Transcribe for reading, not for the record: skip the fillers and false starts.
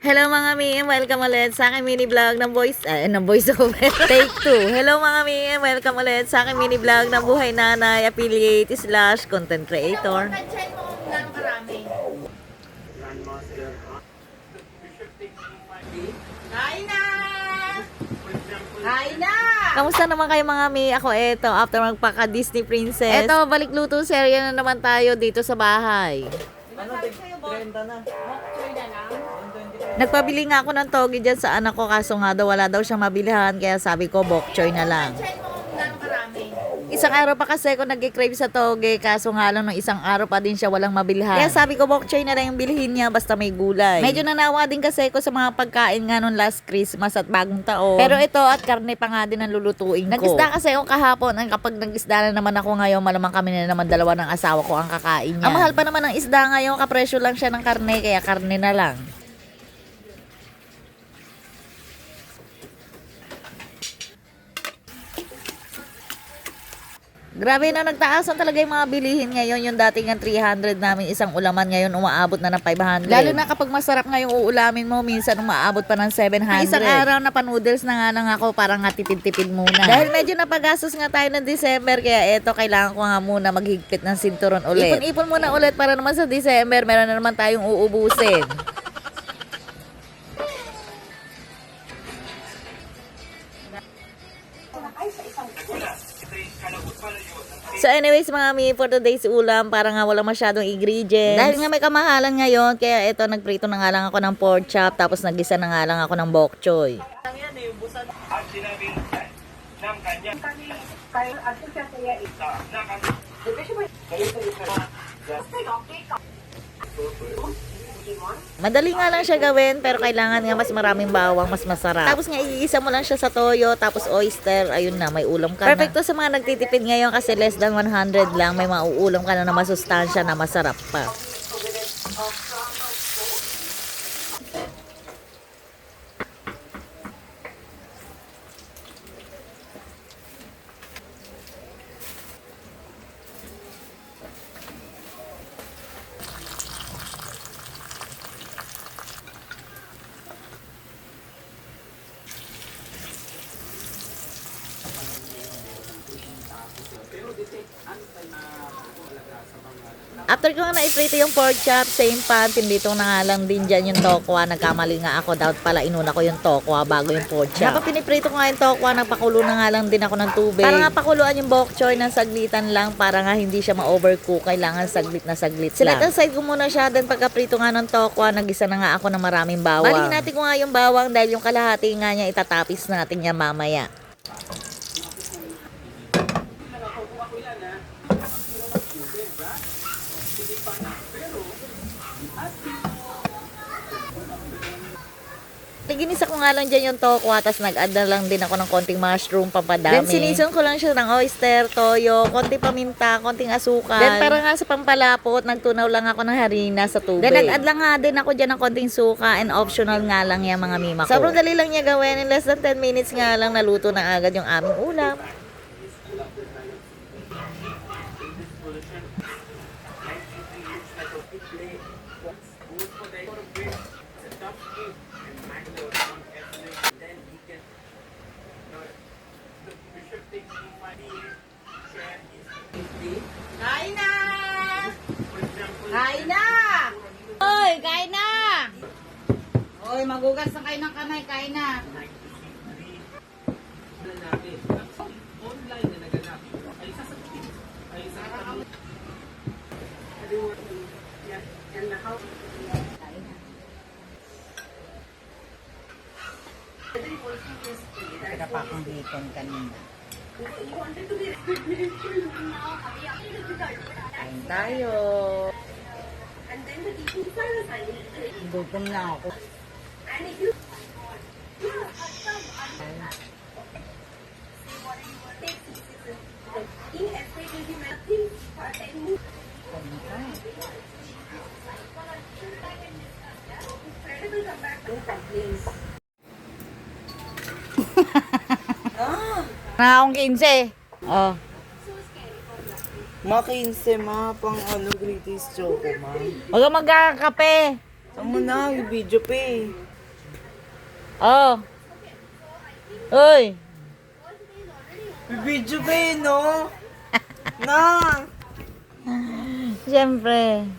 Hello mga mi, welcome ulit sa aking mini vlog ng voice over. Take 2. Hello mga mi, welcome ulit sa aking mini vlog ng buhay nanay, affiliate / content creator. Tansyahin mo kung gano'ng karami. Kain na! Kain na! Kamusta naman kayo mga mi? Ako eto, after magpaka Disney princess. Eto, balik luto serye na naman tayo dito sa bahay. Masabi sa'yo, Bok. 30 na. Bok, 30 na lang. Nagpabili nga ako ng togi dyan sa anak ko, kaso nga daw wala daw siyang mabilihan, kaya sabi ko bok choy na lang. Tansyahin mo kung gano'ng karami. Isang araw pa kasi ako nag-crave sa toge, kaso nga lang ng isang araw pa din siya walang mabilhan. Kaya sabi ko bok choy na lang yung bilhin niya basta may gulay. Medyo nanawa din kasi ako sa mga pagkain nga nung last Christmas at bagong taon. Pero ito at karne pa nga din ang lulutuin ko. Nag-isda kasi ako kahapon, ang kapag nag-isda na naman ako ngayon, malamang kami na naman dalawa ng asawa ko ang kakain niya. Ang mahal pa naman ng isda ngayon, kapresyo lang siya ng karne, kaya karne na lang. Grabe na nagtaasan talaga yung mga bilihin ngayon. Yung dating ang 300 namin isang ulaman ngayon umaabot na ng 500. Lalo na kapag masarap nga yung uulamin mo, minsan umaabot pa ng 700. Ang isang araw na pa-noodles na nga lang ako, parang nga tipid-tipid muna. Dahil medyo napagastos nga tayo ng December, kaya eto kailangan ko nga muna maghigpit ng sinturon ulit. Ipon-ipon muna ulit para naman sa December, meron na naman tayong uubusin. So anyways mga mi, for today's ulam, para nga wala masyadong ingredients. Dahil nga may kamahalan ngayon, kaya ito nagprito na nga lang ako ng pork chop, tapos nagisa na nga lang ako ng bok choy. At sinabi ng kanya Madali nga lang siya gawin, pero kailangan nga mas maraming bawang, mas masarap. Tapos nga iisa mo lang siya sa toyo, tapos oyster, ayun na, may ulam ka na. Perfecto sa mga nagtitipid ngayon kasi less than 100 lang, may mauulam ka na masustansya na masarap pa. After ko nga na-iprito yung pork chop, same pan, pinito na nga lang din dyan yung tokwa. Nagkamali nga ako, dapat pala inuna ko yung tokwa bago yung pork chop. Kapag piniprito ko nga yung tokwa, nagpakulo na nga lang din ako ng tubig. Para nga pakuluan yung bok choy ng saglitan lang, para nga hindi siya ma-overcook. Kailangan saglit na saglit lang. Select aside ko muna siya, then pagkaprito nga ng tokwa, nagisa na nga ako ng maraming bawang. Balihin natin ko nga yung bawang dahil yung kalahati nga niya itatapis natin niya mamaya. Ginisa ko nga lang dyan yung tokwa, tapos nag-add na lang din ako ng konting mushroom, papadami. Then sinison ko lang siya ng oyster, toyo, konting paminta, konting asukal. Then para nga sa pampalapot, nagtunaw lang ako ng harina sa tubig. Then nag-add lang nga din ako dyan ng konting suka, and optional nga lang yan mga mima ko. Sobrang dali lang niya gawin, in less than 10 minutes nga lang naluto na agad yung aming ulam. Kain na! Kain na! Hoy, kain na! Hoy, magugas na kayo ng kamay, kain na. Pinapa akong bacon kanina. Kain tayo. Gutom na ako. Na akong 15. Oh. Ma, 15 ma, pang greatest choco ma. Huwag kang magkakape. Saan mo na, yung video pa eh. Oh. Uy. Video ba yun, no? Na! Siyempre.